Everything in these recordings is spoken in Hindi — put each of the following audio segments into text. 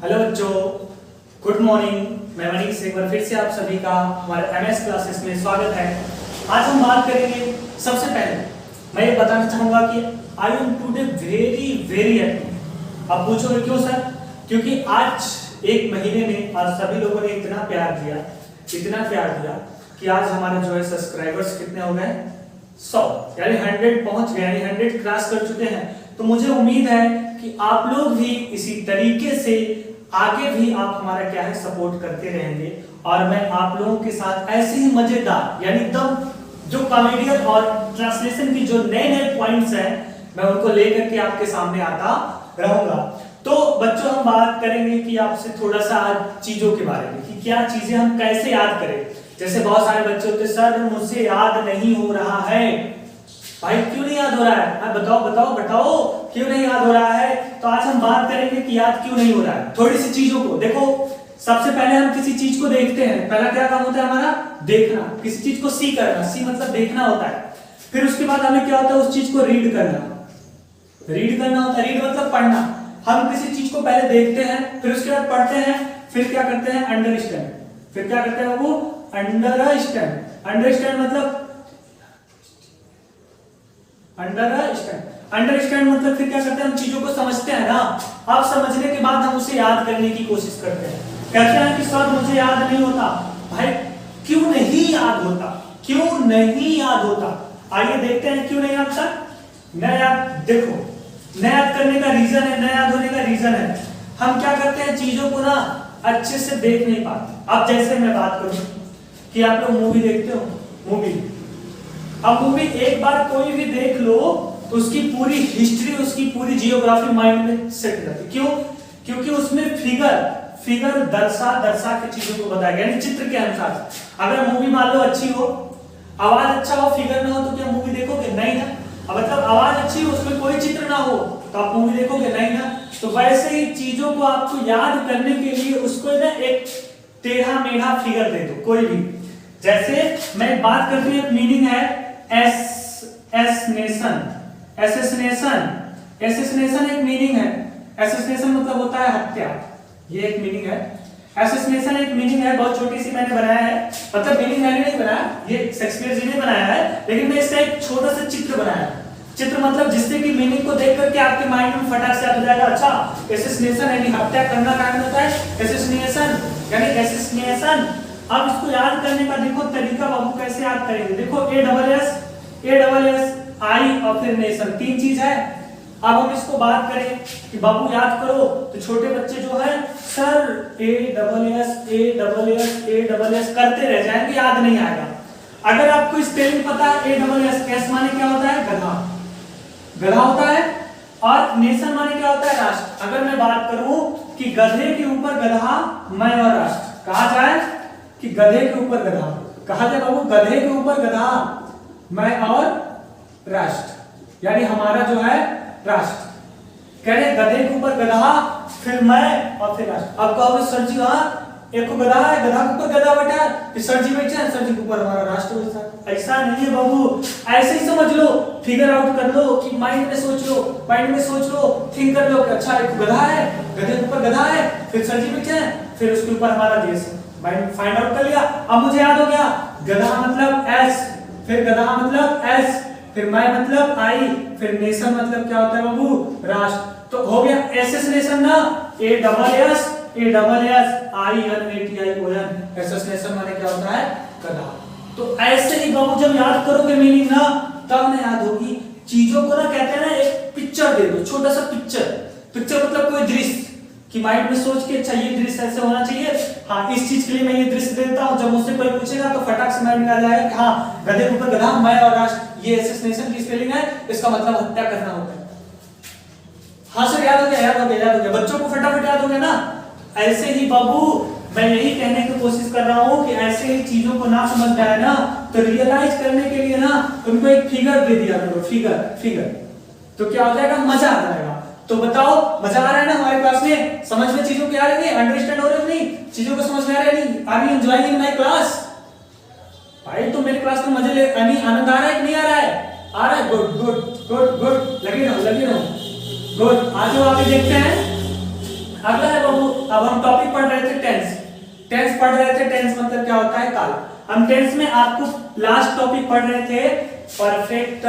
हेलो बच्चों, गुड मॉर्निंग। मैं मनीष, एक बार फिर से आप सभी का हमारे एमएस क्लासेस में स्वागत है। आज हम बात करेंगे। सबसे पहले मैं ये बताना चाहूंगा कि I am today very very happy. अब पूछोगे क्यों सर? क्योंकि आज एक महीने में आज सभी लोगों ने इतना प्यार दिया कि आज हमारे जो है सब्सक्राइबर्स कितने हो गए? 100, यानी 100 पहुंच गए, यानी 100 क्रॉस कर चुके हैं। तो मुझे उम्मीद है कि आप लोग भी इसी तरीके से आगे भी आप हमारा क्या है सपोर्ट करते रहेंगे, और मैं आप लोगों के साथ ऐसे ही मजेदार यानी एकदम जो कॉमेडियन और ट्रांसलेशन की जो नए नए पॉइंट्स हैं मैं उनको लेकर के आपके सामने आता रहूंगा। तो बच्चों, हम बात करेंगे कि आपसे थोड़ा सा आज चीजों के बारे में कि क्या चीजें हम कैसे याद करें। जैसे बहुत सारे बच्चे होते, सर मुझसे याद नहीं हो रहा है। भाई क्यों नहीं याद हो रहा है? बताओ क्यों नहीं याद हो रहा है? तो आज हम बात करेंगे कि याद क्यों नहीं हो रहा है। थोड़ी सी चीजों को देखो। सबसे पहले हम किसी चीज को देखते हैं, पहला क्या काम होता है हमारा? देखना। किसी चीज को सी करना, सी मतलब देखना होता है। फिर उसके बाद हमें क्या होता है? उस चीज को रीड करना होता है। रीड मतलब पढ़ना। हम किसी चीज को पहले देखते हैं, फिर उसके बाद पढ़ते हैं, फिर क्या करते हैं? अंडरस्टैंड। फिर क्या करते हैं वो? अंडरस्टैंड मतलब अंडरस्टैंड मतलब फिर क्या करते हैं? हम चीजों को समझते हैं ना। अब समझने के बाद हम उसे याद करने की कोशिश करते हैं। कहते हैं कि सर मुझे याद नहीं होता। भाई क्यों नहीं याद होता? आइए देखते हैं क्यों नहीं होता। न याद करने का रीजन है, न याद होने का रीजन है, हम क्या करते हैं? चीजों को ना अच्छे से देख नहीं पाते। अब जैसे मैं बात करूं कि आप लोग मूवी देखते हो, अब मूवी एक बार कोई भी देख लो तो उसकी पूरी हिस्ट्री, उसकी पूरी जियोग्राफी माइंड में सेट हो जाती। क्यों? क्योंकि उसमें फिगर दर्शा के चीजों को बताया गया, यानी चित्र के अनुसार। अगर मूवी मान लो अच्छी हो, आवाज अच्छा हो, फिगर ना हो, तो क्या मूवी देखोगे? नहीं ना। अब मतलब आवाज अच्छी हो, उसमें कोई चित्र ना हो, तो आप मूवी देखोगे? नहीं ना। तो वैसे ही चीजों को आपको याद करने के लिए उसको ना एक टेढ़ा मेढ़ा फिगर दे दो, कोई भी। जैसे मैं बात करती हूं, एक मीनिंग है एसेसिनेशन एक मीनिंग है। एसेसिनेशन मतलब होता है हत्या, ये एक मीनिंग है। एसेसिनेशन एक मीनिंग है, बहुत छोटी सी मैंने बनाया है, मतलब मीनिंग मैंने नहीं बनाया, ये शेक्सपियर जी ने बनाया है, लेकिन मैं इसका एक छोटा सा चित्र बनाया। चित्र मतलब जिससे कि मीनिंग को देख करके आपके माइंड में फटाक से याद हो जाएगा। अच्छा, एसेसिनेशन यानी हत्या करना का होता है, एसेसिनेशन यानी एसेसिनेशन। अब इसको याद करने का देखो तरीका, बाबू कैसे याद करेंगे? देखो ASS आई और फिर नेशन, तीन चीज है। अब हम इसको बात करें कि बाबू याद करो, तो छोटे बच्चे जो है सर ASS करते रह जाएंगे, याद नहीं आएगा। अगर आपको स्पेलिंग पता है, ASS माने क्या होता है? गधा होता है, और नेशन माने क्या होता है? राष्ट्र। अगर मैं बात करूं कि गधे के ऊपर गधा, मैं और राष्ट्र, कहा जाए कि गधे के ऊपर गधा, कहा जाए बाबू गधे के ऊपर गधा, मैं और राष्ट्र, यानी हमारा जो है राष्ट्र। कह रहे गधे के ऊपर गधा, फिर मैं और फिर राष्ट्र। अब कहोगे सर जी हाँ एक को गधा है, गधा के ऊपर गधा बैठा, फिर सर जी बैठे हैं, सर जी के ऊपर हमारा राष्ट्र बैठा। ऐसा नहीं है बाबू, ऐसे ही समझ लो, फिगर आउट कर लो कि माइंड में सोच लो, थिंक कर लो कि अच्छा एक गधा है, गधे के ऊपर गधा है, फिर सर जी बैठे हैं, फिर उसके ऊपर हमारा देश है। माइंड फाइंड आउट कर लिया। अब मुझे याद हो गया गधा मतलब एस, फिर गधा मतलब एस, फिर मैं मतलब आई, फिर नेशन मतलब क्या होता है बाबू? राष्ट्र। तो हो गया एसेसिनेशन ना, ASS एसेसिनेशन माने क्या होता है? गधा। तो ऐसे ही बाबू जब याद करोगे मीनिंग ना, तब ना याद होगी। चीजों को ना कहते हैं ना, एक पिक्चर दे दो, छोटा सा पिक्चर मतलब कोई दृश्य कि माइंड में सोच के अच्छा ये दृश्य ऐसे होना चाहिए, हाँ इस चीज के लिए मैं ये दृश्य देता हूं। जब मुझसे कोई पूछेगा तो फटाक से माइंड में आ जाएगा कि हाँ गधे के ऊपर गधा, मैं और राष्ट्र, ये एसेसिनेशन की स्पेलिंग है, इसका मतलब हत्या करना होता है। हाँ सर याद हो गया। बच्चों को फटाफट याद हो गया ना। ऐसे ही बाबू मैं यही कहने की कोशिश कर रहा हूँ कि ऐसे ही चीजों को ना समझ में आए ना, तो रियलाइज करने के लिए ना उनको एक फिगर दे दिया करो, फिगर। तो क्या हो जाएगा? मजा आ जाएगा। तो बताओ मजा आ रहा है ना हमारे क्लास में? समझ में चीजों के आ रहे हैं? अंडरस्टैंड हो रहे हैं नहीं? चीजों को समझ में आ रहा है नहीं? Are you enjoying in my class? भाई तो मेरे क्लास में मजे ले, आनंद आ रहा है कि नहीं आ रहा है? आ रहा है। गुड, लगे रहो। गुड, आज आगे देखते हैं। अगला है बाबू अब हम टॉपिक पढ़ रहे थे टेंस। टेंस पढ़ रहे थे, टेंस मतलब क्या होता है? काल। हम टेंस में आपको लास्ट टॉपिक पढ़ रहे थे परफेक्ट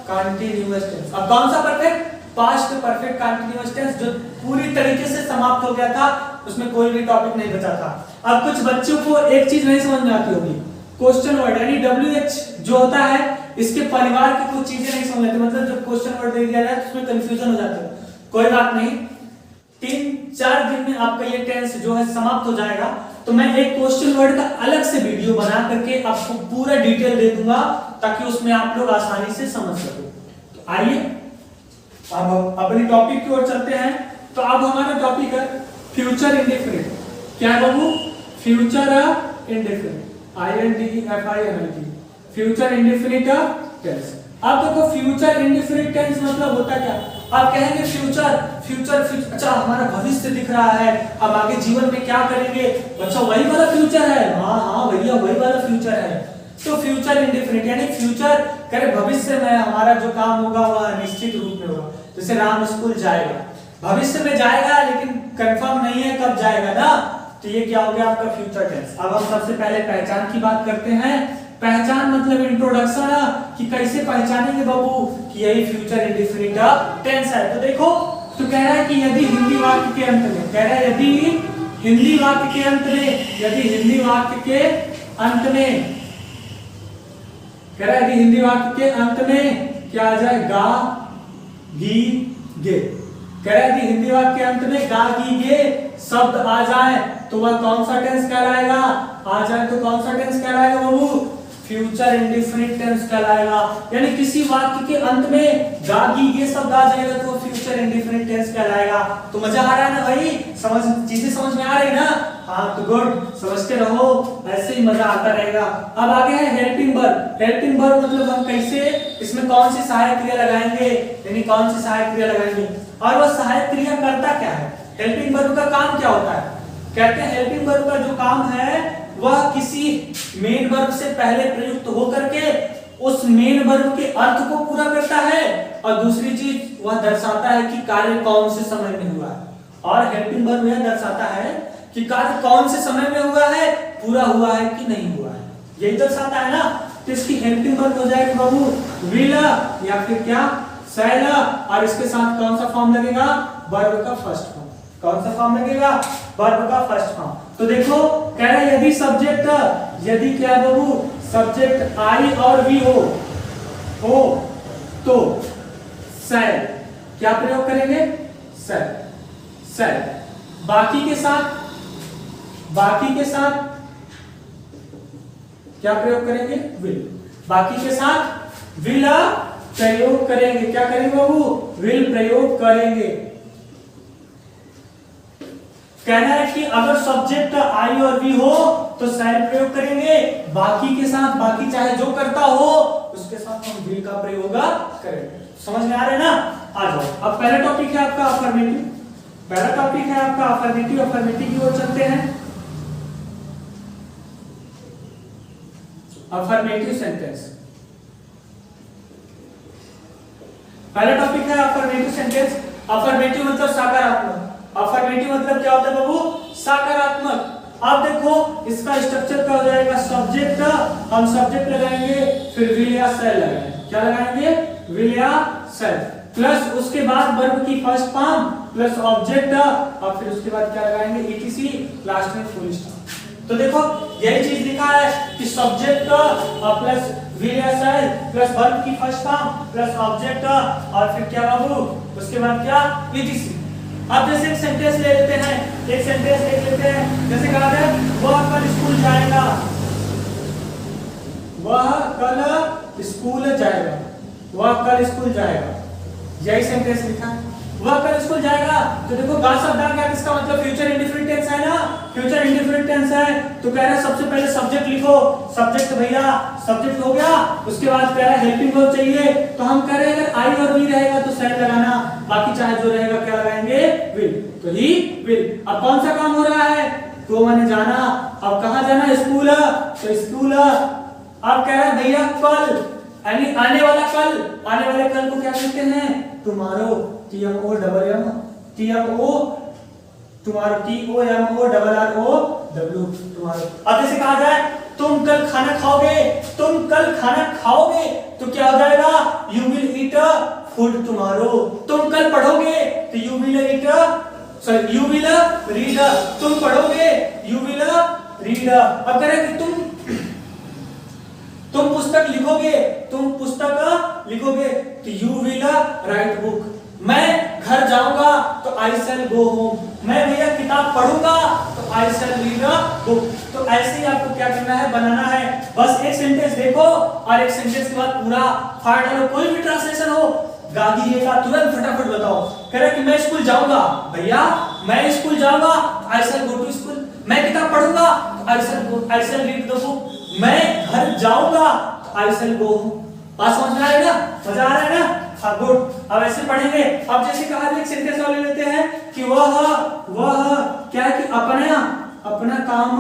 कंटीन्यूअस टेंस। अब कौन सा perfect? Past perfect continuous tense, जो पूरी तरीके से समाप्त हो गया था, उसमें कोई भी टॉपिक नहीं बचा था। अब कुछ बच्चों को एक चीज नहीं समझ में आती होगी, क्वेश्चन वर्ड यानी WH जो होता है, इसके परिवार की कुछ चीजें नहीं समझ आती, मतलब जब क्वेश्चन वर्ड दे दिया जाए तो उसमें कंफ्यूजन हो जाता है। कोई बात नहीं, 3-4 दिन में आपका ये टेंस जो है समाप्त हो जाएगा। तो मैं एक क्वेश्चन वर्ड का अलग से वीडियो बना करके आपको पूरा डिटेल दे दूंगा, ताकि उसमें आप लोग आसानी से समझ सको। तो आइए अब अपनी टॉपिक की ओर चलते हैं। तो अब हमारा टॉपिक है फ्यूचर इंडेफिनिट। क्या है बाबू? Future indefinite, INDEFINIT, future indefinite tense. अब देखो फ्यूचर इंडेफिनिट टेंस मतलब होता क्या? आप कहेंगे फ्यूचर, अच्छा हमारा भविष्य दिख रहा है, अब आगे जीवन में क्या करेंगे, अच्छा वही वाला फ्यूचर है। हाँ भैया वही वाला फ्यूचर है। तो फ्यूचर इंडेफिनिट यानी फ्यूचर करे भविष्य में हमारा जो काम होगा वह निश्चित रूप में होगा। जैसे राम स्कूल जाएगा, भविष्य में जाएगा लेकिन कंफर्म नहीं है कब जाएगा ना, तो ये क्या हो गया आपका फ्यूचर टेंस। अब हम सबसे पहले पहचान की बात करते हैं। पहचान मतलब इंट्रोडक्शन, कि कैसे पहचानेंगे बाबू कि यही फ्यूचर इंडेफिनिट टेंस है। तो देखो, तो कह रहा है कि यदि हिंदी वाक्य के अंत में, कह रहा है यदि हिंदी वाक्य के अंत में, यदि हिंदी वाक्य के अंत में, कह रहा है यदि हिंदी वाक्य के अंत में क्या आ जाए? गा गी गे। कह रहा है यदि हिंदी वाक्य के अंत में गा गी गे शब्द आ जाए तो वह कौन सा टेंस कहलाएगा? आ जाए तो कौन सा टेंस कहलाएगा बाबू? फ्यूचर इंडेफिनिट टेंस कहलाएगा। यानी किसी वाक्य के अंत में गा गी गे शब्द आ जाएगा तो फ्यूचर इंडेफिनिट टेंस कहलाएगा। तो मजा आ रहा है ना भाई? चीजें समझ में आ रही ना? हाँ तो गुड, समझते रहो, ऐसे ही मजा आता रहेगा। अब आगे है हेल्पिंग वर्ब। हेल्पिंग वर्ब मतलब हम कैसे इसमें कौन सी सहायक क्रिया लगाएंगे, यानी कौन सी सहायक क्रिया लगाएंगे, और वह सहायक क्रिया करता क्या है? हेल्पिंग वर्ब का काम क्या होता है? कहते हैं हेल्पिंग वर्ब का जो काम है वह किसी मेन वर्ब से पहले प्रयुक्त होकर के उस मेन वर्ब के अर्थ को पूरा करता है, और दूसरी चीज वह दर्शाता है कि कार्य कौन से समय में हुआ है। और हेल्पिंग वर्ब यह दर्शाता है कि कार्य कौन से समय में हुआ है, पूरा हुआ है कि नहीं हुआ है, यही दर्शाता है ना। तो इसकी हेल्पिंग वर्ब हो जाएगी बाबू विल या फिर क्या? शैल, और इसके साथ कौन सा फॉर्म लगेगा? वर्ब का फर्स्ट फॉर्म। कौन सा फॉर्म लगेगा? वर्ब का फर्स्ट फॉर्म। तो देखो कह रहा है यदि सब्जेक्ट, यदि क्या बाबू? सब्जेक्ट आई और वी हो तो शैल, क्या प्रयोग करेंगे? शैल। बाकी के साथ क्या प्रयोग करेंगे? विल। बाकी के साथ विल प्रयोग करेंगे। क्या करेंगे बाबू? विल प्रयोग करेंगे। कहना है कि अगर सब्जेक्ट आई और वी हो तो शैल प्रयोग करेंगे, बाकी के साथ, बाकी चाहे जो करता हो उसके साथ हम विल का प्रयोग करेंगे। समझ में आ रहा है ना? आ जाओ, अब पहला टॉपिक है आपका अफर्मेटिव। पहला टॉपिक है आपका अफर्मेटिव। अफर्मेटिव की ओर चलते हैं। अफर्मेटिव सेंटेंस, पहला टॉपिक है अफर्मेटिव सेंटेंस। अफर्मेटिव मतलब सकारात्मक। अफर्मेटिव मतलब क्या होता है बाबू? सकारात्मक। अब देखो इसका स्ट्रक्चर क्या हो जाएगा? सब्जेक्ट, हम सब्जेक्ट लगाएंगे, फिर विल या शैल लगाएंगे। क्या लगाएंगे? विल या शैल, प्लस उसके बाद वर्ब की फर्स्ट फॉर्म प्लस ऑब्जेक्ट, और फिर उसके बाद क्या लगाएंगे? ETC, लास्ट में फुल स्टॉप। तो देखो यही चीज लिखा है कि सब्जेक्ट प्लस विल या शैल प्लस वर्ब की फर्स्ट फॉर्म प्लस ऑब्जेक्ट, और फिर क्या बाबू? उसके बाद क्या? ETC। अब जैसे एक सेंटेंस ले लेते हैं, एक सेंटेंस देख लेते हैं। जैसे कहा है वह कल स्कूल जाएगा, वह कल स्कूल जाएगा, वह कल स्कूल जाएगा, यही सेंटेंस लिखा है। वह कल स्कूल जाएगा, तो देखो गा शब्द आ गया, इसका मतलब फ्यूचर इंडेफिनिट टेंस है ना? फ्यूचर इंडेफिनिट टेंस है। तो कह रहा है सबसे पहले सब्जेक्ट लिखो। सब्जेक्ट भैया, सब्जेक्ट हो गया, उसके बाद कह रहा है हेल्पिंग वर्ब चाहिए, तो हम कह रहे हैं अगर आई और वी रहेगा तो शैल लगाना, बाकी चाहे जो रहेगा क्या लगाएंगे? विल। तो ही विल। अब कौन सा काम हो रहा है? तो मैंने जाना, अब कहाँ जाना? स्कूल, तो स्कूल। अब कह रहा है भैया कल, यानी आने वाला कल, आने वाले कल को क्या कहते हैं? Tomorrow, TMO, tomorrow, TOMORROW tomorrow. अब जैसे कहा जाए तुम कल खाना खाओगे, तुम कल खाना खाओगे, तो क्या हो जाएगा you will eat food tomorrow. तुम कल पढ़ोगे तो यू विल रीड, तुम पढ़ोगे यू विल रीड। अब कह रहे कि तुम पुस्तक लिखोगे, तो यू विल राइट बुक। मैं घर जाऊंगा तो आई शैल गो होम। मैं भैया किताब पढ़ूंगा तो आई शैल रीड अ बुक। तो ऐसे ही आपको क्या करना है, बनाना है। बस एक सेंटेंस देखो और एक सेंटेंस के बाद पूरा फाड़ डालो। कोई भी ट्रांसलेशन हो गागी का तुरंत फटाफट बताओ। कह रहा कि मैं स्कूल जाऊंगा, भैया मैं स्कूल जाऊंगा आई शैल गो टू स्कूल। मैं किताब पढ़ूंगा तो आई शैल रीड द बुक। मैं घर जाऊंगा तो आई शैल गो होम। बात समझ में आ रही है ना, मजा आ रहा है ना? हाँ गुड। अब ऐसे पढ़ेंगे। अब जैसे कहा एक सेंटेंस और ले लेते हैं कि वह क्या है कि अपना काम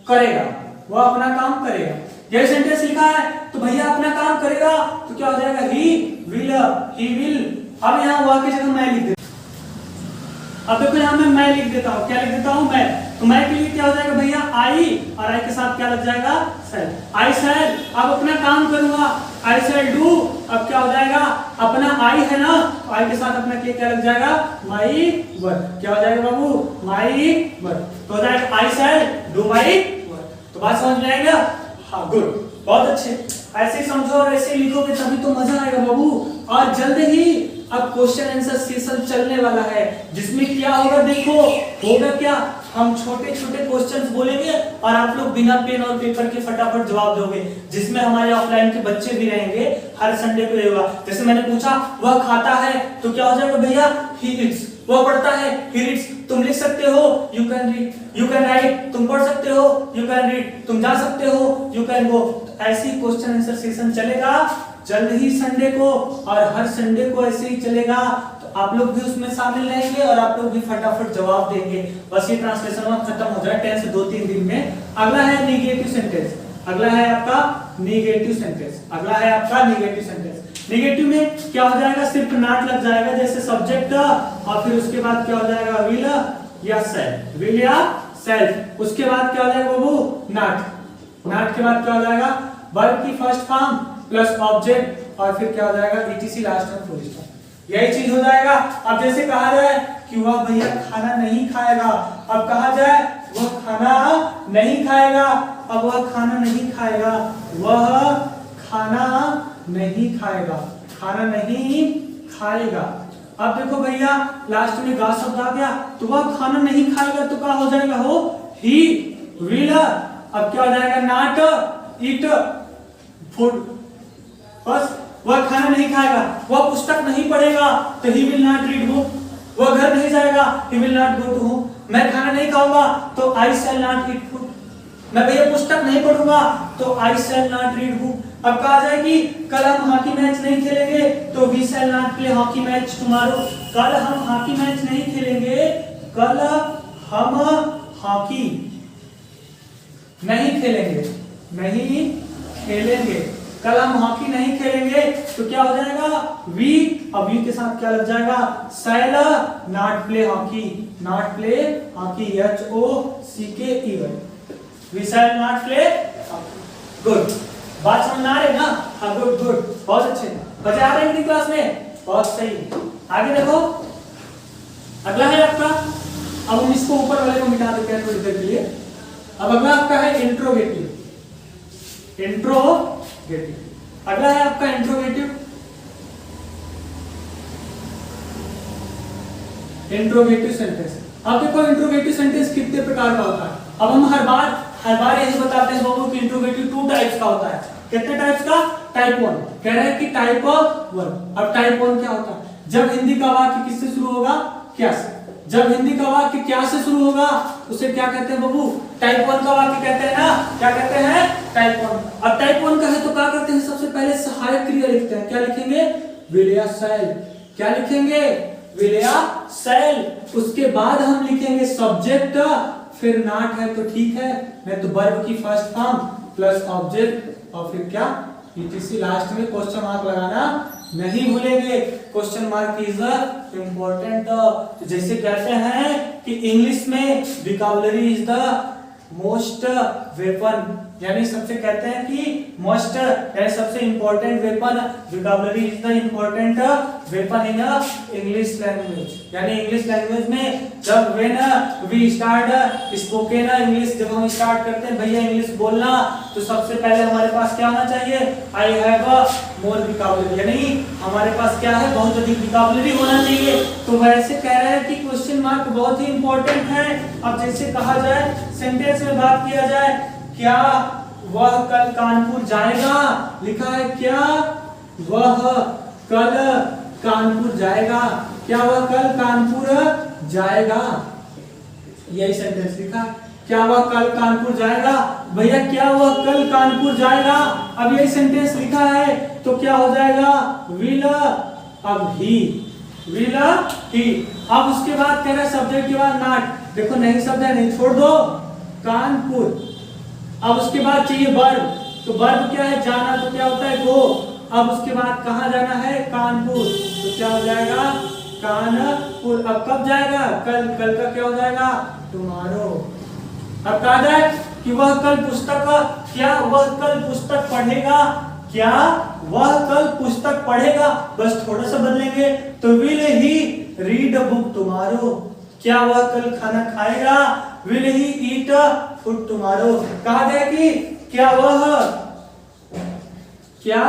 करेगा, वह अपना काम करेगा। ये सेंटेंस लिखा है तो भैया अपना काम करेगा तो क्या हो जाएगा ही विल। अब यहाँ वह की जगह मैं लिख देता हूं। अब देखो यहाँ मैं लिख देता हूँ, क्या लिख देता हूँ मैं, तो मैं के लिए क्या हो जाएगा भैया आई, और आई के साथ क्या लग जाएगा शैल। आई शैल अब अपना काम करूंगा, आई शैल डू। अब क्या हो जाएगा अपना आई है ना, तो आई के साथ अपना क्या लग जाएगा माई वर्क। क्या हो जाएगा बाबू माई वर्क। तो हो जाएगा आई शैल डू माई वर्क। तो बात समझ में आएगा? हाँ गुड, बहुत अच्छे। ऐसे ही समझो और ऐसे ही लिखोगे तभी तो मजा आएगा बाबू। और जल्द ही अब क्वेश्चन आंसर सेशन चलने वाला है, जिसमें क्या होगा देखो, होगा क्या, हम छोटे छोटे क्वेश्चंस बोलेंगे और आप लोग बिना पेन और पेपर के फटाफट जवाब दोगे, जिसमें हमारे ऑफलाइन के बच्चे भी रहेंगे। हर संडे को होगा। जैसे मैंने पूछा वह खाता है तो क्या हो जाएगा भैया ही ईट्स। वह पढ़ता है ही रीड्स। तुम लिख सकते हो you can read, you can write. तुम पढ़ सकते हो यू कैन रीड। तुम जा सकते हो यू कैन गो। ऐसे ही क्वेश्चन आंसर सेशन चलेगा जल्द ही संडे को, और हर संडे को ऐसे ही चलेगा। तो आप लोग भी उसमें शामिल रहेंगे और आप लोग भी फटाफट जवाब देंगे। बस ये ट्रांसलेशन खत्म हो जाए 10 से 2-3 दिन में। अगला है नेगेटिव सेंटेंस। अगला है आपका नेगेटिव सेंटेंस। नेगेटिव में क्या हो जाएगा, सिर्फ नॉट लग जाएगा जैसे सब्जेक्ट, और फिर उसके बाद क्या हो जाएगा विल या सेल्फ। उसके बाद क्या हो जाएगा बाबू नॉट के बाद क्या हो जाएगा वर्ब की फर्स्ट फॉर्म प्लस ऑब्जेक्ट, और फिर क्या हो जाएगा etc लास्ट में फुल स्टॉप। यही चीज हो जाएगा। अब जैसे कहा जाए कि वह भैया खाना नहीं खाएगा, अब कहा जाए वह खाना नहीं खाएगा, अब वह खाना नहीं खाएगा, वह खाना नहीं खाएगा। अब देखो भैया लास्ट में गा शब्द आ गया, तो वह खाना नहीं खाएगा तो क्या हो जाएगा हो ही विल। अब क्या हो जाएगा नॉट ईट फूड। बस वह खाना नहीं खाएगा, वह पुस्तक नहीं पढ़ेगा तो he will not read book. वह घर नहीं जाएगा he will not go to home. मैं खाना नहीं खाऊंगा तो आई शैल नॉट ईट फूड। मैं भैया पुस्तक नहीं पढ़ूंगा तो आई शैल नॉट रीड बुक। अब कहा जाए कि कल हम हॉकी मैच नहीं खेलेंगे तो we shall not play hockey match tomorrow. कल हम हॉकी मैच नहीं खेलेंगे, कल हम हॉकी नहीं खेलेंगे, कल हम हॉकी नहीं खेलेंगे तो क्या हो जाएगा वी। अब वी के साथ क्या लग जाएगा shall not play hockey, HOCKEY। We shall not play. Good, बात समझ में आ रही है ना? हाँ गुड, बहुत अच्छे। बच्चे आ रहे हैं क्लास में? बहुत सही। आगे देखो अगला है आपका, अब हम इसको ऊपर वाले को मिटा देते हैं थोड़ी देर के लिए। अब अगला आपका है इंट्रोगेटिव। अगला है आपका इंट्रोगेटिव सेंटेंस। अब देखो इंट्रोगेटिव सेंटेंस कितने प्रकार का होता है। अब हम हर बार यही बताते हैं बाबू कि इंट्रोगेटिव 2 टाइप्स का होता है। कितने टाइप्स का? टाइप 1 कह रहे हैं कि टाइप 1। अब टाइप 1 क्या होता है? जब हिंदी का वाक्य किससे शुरू होगा? क्या से। जब हिंदी का वाक्य क्या से शुरू होगा उसे क्या कहते हैं बाबू? टाइप 1 का वाक्य कहते हैं ना। क्या कहते हैं? टाइप 1। अब टाइप 1 का है तो क्या करते हैं, सबसे पहले सहायक क्रिया लिखते हैं। क्या लिखेंगे? विल या शैल। क्या लिखेंगे? विल या शैल। उसके बाद हम लिखेंगे सब्जेक्ट, फिर नॉट है तो ठीक है, नहीं तो वर्ब की फर्स्ट फॉर्म प्लस ऑब्जेक्ट, और फिर क्या etc लास्ट में क्वेश्चन मार्क लगाना नहीं भूलेंगे। Question mark is important. तो जैसे कहते हैं कि इंग्लिश में vocabulary is the most weapon, यानी सबसे कहते हैं कि मोस्ट यानी सबसे important weapon, vocabulary is the important weapon in English language. यानी इंग्लिश लैंग्वेज में जब when we start spoken English, जब हम स्टार्ट करते हैं भैया इंग्लिश बोलना, तो सबसे पहले हमारे पास क्या होना चाहिए, आई हैव मोर विकाबुलरी, यानी हमारे पास क्या है, बहुत अधिक विकाबुलरी होना चाहिए। तो वैसे कह रहे हैं कि क्वेश्चन मार्क बहुत ही इंपॉर्टेंट है। अब जैसे कहा जाए, सेंटेंस में बात किया जाए, क्या वह कल कानपुर जाएगा, लिखा है क्या वह कल कानपुर जाएगा, क्या वह कल कानपुर जाएगा, यही सेंटेंस लिखा, क्या वह कल कानपुर जाएगा। भैया क्या वह कल कानपुर जाएगा, अब यही सेंटेंस लिखा है, तो क्या हो जाएगा, विल, अब ही, विल ही। अब उसके बाद कह रहा है सब्जेक्ट के बाद नॉट, देखो नहीं शब्द है, नहीं छोड़ दो, कानपुर। अब उसके बाद चाहिए वर्ब, तो वर्ब क्या है, जाना, तो क्या होता है, गो। अब उसके बाद कहाँ जाना है, कानपुर, तो क्या हो जाएगा, कानपुर। अब कब जाएगा, कल, कल का क्या हो जाएगा, टुमारो। अब कहा जाए कि वह कल पुस्तक, क्या वह कल पुस्तक पढ़ेगा, क्या वह कल पुस्तक पढ़ेगा, बस थोड़ा सा बदलेंगे, तो will he read a book tomorrow. क्या वह कल खाना खाएगा, will he eat food tomorrow. कहा गया कि क्या वह, क्या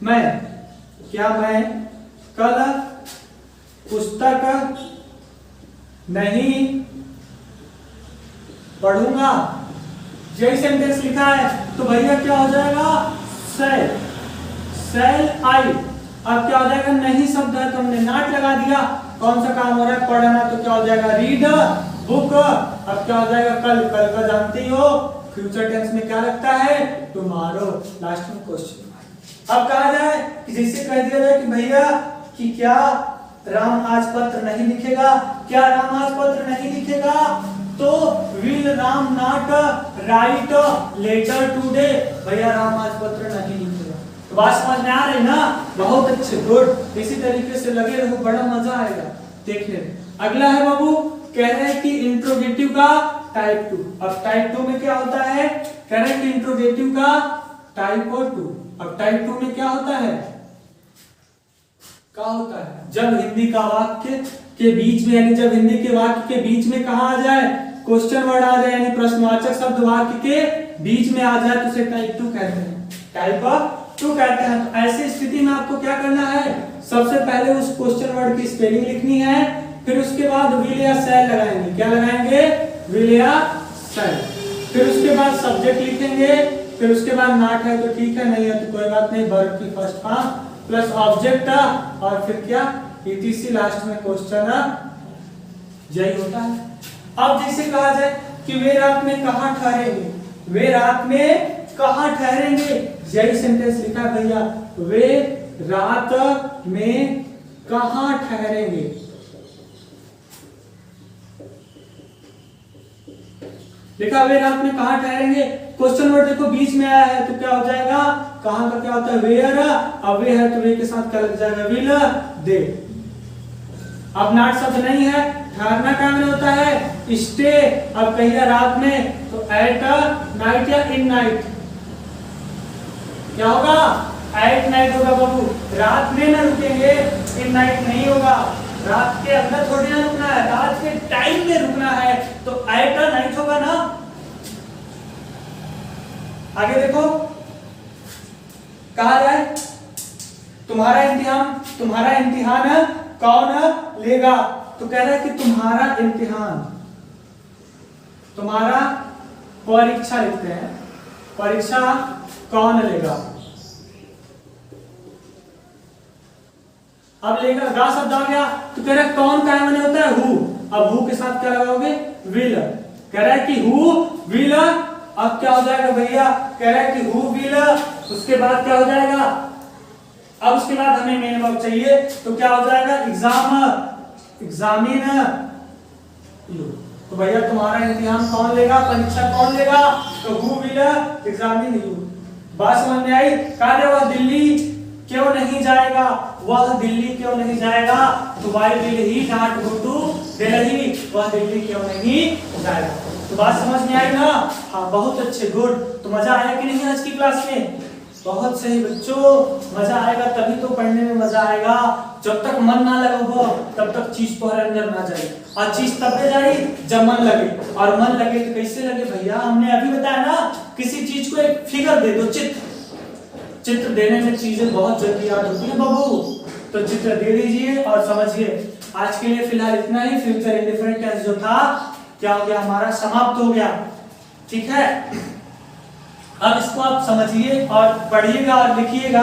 मैं कल पुस्तक नहीं पढ़ूंगा, यही सेंटेंस लिखा है, तो भैया क्या हो जाएगा, सेल आई। अब क्या हो जाएगा, नहीं शब्द है तो हमने नॉट लगा दिया, कौन सा काम हो रहा है, पढ़ना, तो क्या हो जाएगा, रीड बुक। अब क्या हो जाएगा, कल, कल का जानती हो फ्यूचर टेंस में क्या लगता है, टुमारो, लास्ट में क्वेश्चन। अब कहा जाए कि जैसे कह दिया जाए कि भैया कि क्या राम आज पत्र नहीं लिखेगा, क्या राम आज पत्र नहीं लिखेगा, तो will Ram not write letter today, भैया राम आज पत्र नहीं लिखेगा। तो बात समझ में आ रही ना, बहुत अच्छे, गुड। इसी तरीके से लगे रहो, बड़ा मजा आएगा देखने में। अगला है बाबू, कह रहे हैं कि इंट्रोगेटिव का टाइप 2। अब टाइप 2 में क्या होता है, कह रहे हैं कि इंट्रोगेटिव का टाइप 2। अब टाइप 2 में क्या होता है, क्या होता है, जब हिंदी का वाक्य के बीच में, यानी जब हिंदी के वाक्य के बीच में कहा आ जाए, क्वेश्चन वर्ड आ जाए, यानी प्रश्नवाचक शब्द वाक्य के बीच में आ जाए, तो उसे टाइप 2 कहते हैं, टाइप 2 कहते हैं। तो ऐसी स्थिति में आपको क्या करना है, सबसे पहले उस क्वेश्चन वर्ड की स्पेलिंग लिखनी है, फिर उसके बाद विल या शैल लगाएंगे, क्या लगाएंगे, विल या शैल, फिर उसके बाद सब्जेक्ट लिखेंगे, फिर उसके बाद नॉट है तो ठीक है, नहीं है तो कोई बात नहीं, वर्ब की फर्स्ट फॉर्म प्लस ऑब्जेक्ट, और फिर क्या, ईटीसी, लास्ट में क्वेश्चन, यही होता है। अब जैसे कहा जाए कि वे रात में कहाँ ठहरेंगे, वे रात में कहाँ ठहरेंगे, यही सेंटेंस लिखा भैया, वे रात में कहाँ ठहरेंगे। देखा, वे रात में कहाँ ठहरेंगे, क्वेश्चन वर्ड देखो बीच में आया है, तो क्या हो जाएगा, कहाँ का क्या होता है, वेयर। अब वे है तो वे के साथ क्या लग जाएगा, विल, दे। अब नॉट शब्द नहीं है, ठहरना क्या में होता है, स्टे। अब कहिए रात में, तो एट नाइट या इन नाइट, क्या होगा, एट नाइट होगा बाबू, रात में ना रुकेंगे, इन नाइट नहीं होगा, रात के अंदर थोड़ी ना रुकना है, रात के टाइम में रुकना है, तो एट नाइट होगा ना। आगे देखो, कहा जाए तुम्हारा इम्तिहान कौन लेगा, तो कह रहा है कि तुम्हारा इम्तिहान, तुम्हारा परीक्षा लिखते हैं, परीक्षा कौन लेगा। अब लेगा, गा शब्द आ गया, तो कह रहा है कौन का माने होता है, हु। अब हु के साथ क्या लगाओगे, विल। कह रहा है कि हु विल, अब क्या हो जाएगा भैया, कह रहा है कि हु विल, उसके बाद क्या हो जाएगा, अब उसके बाद हमें मेन वर्ब चाहिए, तो क्या हो जाएगा, एग्जामिन यू। तो भैया तुम्हारा इम्तिहान कौन लेगा, परीक्षा कौन लेगा, तो हु विल एग्जामिन यू। बात समझ में आई। कहा वह दिल्ली क्यों नहीं जाएगा, वह दिल्ली क्यों नहीं जाएगा, तो why will he not go to Delhi, वह दिल्ली क्यों नहीं जाएगा। तो बात समझ में आई ना? हाँ बहुत अच्छे, गुड। तो मजा आया कि नहीं आज की क्लास में? बहुत सही बच्चों, मजा आएगा तभी तो पढ़ने में मजा आएगा। जब तक मन ना लगेगा तब तक चीज तुम्हारे अंदर ना जाए, और चीज तब जाए जब मन लगे, और मन लगे तो कैसे लगे भैया? हमने अभी बताया ना, किसी चीज को एक फिगर दे दो, चित्र देने में चीजें बहुत जल्दी याद होती है बाबू। तो चित्र दे दीजिए और समझिए। आज के लिए फिलहाल इतना ही। फ्यूचर इंडिफरेंट टेंस जो था क्या हो गया हमारा, समाप्त हो गया। ठीक है, अब इसको आप समझिए और पढ़िएगा और लिखिएगा,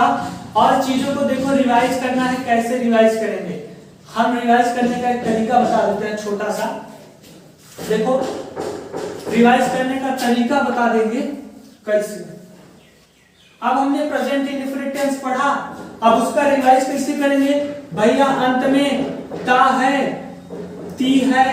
और चीजों को देखो रिवाइज करना है। कैसे रिवाइज करेंगे? हम रिवाइज करने का एक तरीका बता देते हैं छोटा सा। देखो रिवाइज करने का तरीका बता देंगे कैसे। अब हमने प्रेजेंट इंडिफरेंट टेंस पढ़ा, अब उसका रिवाइज कैसे करेंगे भैया? अंत में ता है, ती है,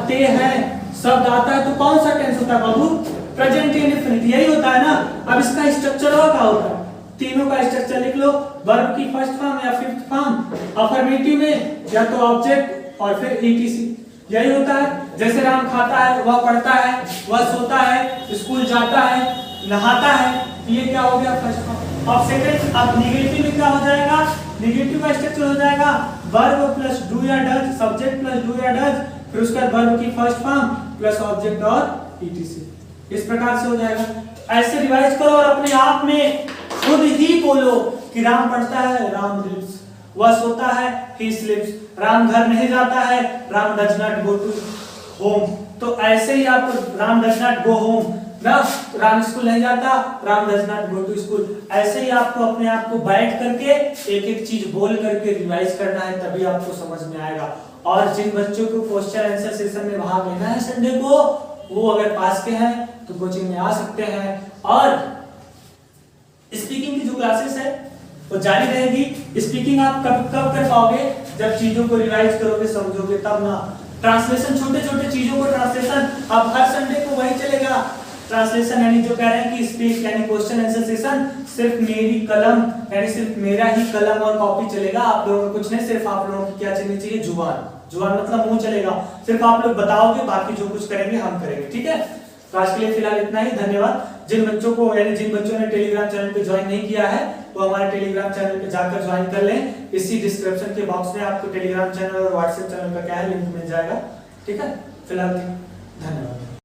ते है शब्द आता है तो कौन सा टेंस होता है बाबू? प्रेजेंट इंडिफरेंट, यही होता है ना। अब इसका स्ट्रक्चर और क्या होता है? तीनों का स्ट्रक्चर लिख लो। वर्ब की फर्स्ट फॉर्म या फिफ्थ फॉर्म, अफर्मेटिव में या तो ऑब्जेक्ट और फिर ईटीसी, यही होता है। जैसे राम खाता है, वह पढ़ता है, वह सोता है, स्कूल जाता है, नहाता है, ये क्या हो गया फर्स्ट फॉर्म। अब सेकंड, अब नेगेटिव में क्या हो जाएगा? नेगेटिव का स्ट्रक्चर हो जाएगा वर्ब प्लस डू या डज, सब्जेक्ट प्लस डू या डज, फिर उसके बाद वर्ब की फर्स्ट फॉर्म प्लस ऑब्जेक्ट और ईटीसी, इस प्रकार से हो जाएगा। ऐसे रिवाइज करो और अपने आप में खुद ही बोलो कि राम पढ़ता है, राम रीड्स, वह सोता है, ही स्लीप्स, राम घर नहीं जाता है, Ram does not go to home. तो ऐसे ही आपको Ram does not go home ना, राम स्कूल नहीं जाता, Ram does not go to school. ऐसे ही आपको अपने आप को बैठ करके एक एक चीज बोल करके रिवाइज करना है, तभी आपको समझ में आएगा। और जिन बच्चों को क्वेश्चन आंसर सेशन में भाग लेना है संडे को, वो अगर पास के हैं तो कोचिंग में आ सकते हैं। और स्पीकिंग की जो क्लासेस है वो जारी रहेगी। स्पीकिंग आप कब कब कर पाओगे? जब चीजों को रिवाइज करोगे, समझोगे तब ना। ट्रांसलेशन, छोटे छोटे चीजों को ट्रांसलेशन अब हर संडे को वही चलेगा। ट्रांसलेशन यानी जो कह रहे हैं कि स्पीच यानी क्वेश्चन आंसर सेशन सिर्फ मेरी कलम यानी सिर्फ मेरा ही कलम और कॉपी चलेगा। आप लोगों को कुछ नहीं, सिर्फ आप लोगों को क्या चलनी चाहिए? जुबान। जुबान मतलब मुंह चलेगा, सिर्फ आप लोग बताओगे, बाकी जो कुछ करेंगे हम करेंगे। ठीक है, तो आज के लिए फिलहाल इतना ही। धन्यवाद। जिन बच्चों को यानी जिन बच्चों ने टेलीग्राम चैनल पे ज्वाइन नहीं किया है वो हमारे टेलीग्राम चैनल पे जाकर ज्वाइन कर लें। इसी डिस्क्रिप्शन के बॉक्स में आपको टेलीग्राम चैनल और व्हाट्सएप चैनल का क्या है लिंक मिल जाएगा। ठीक है, फिलहाल धन्यवाद।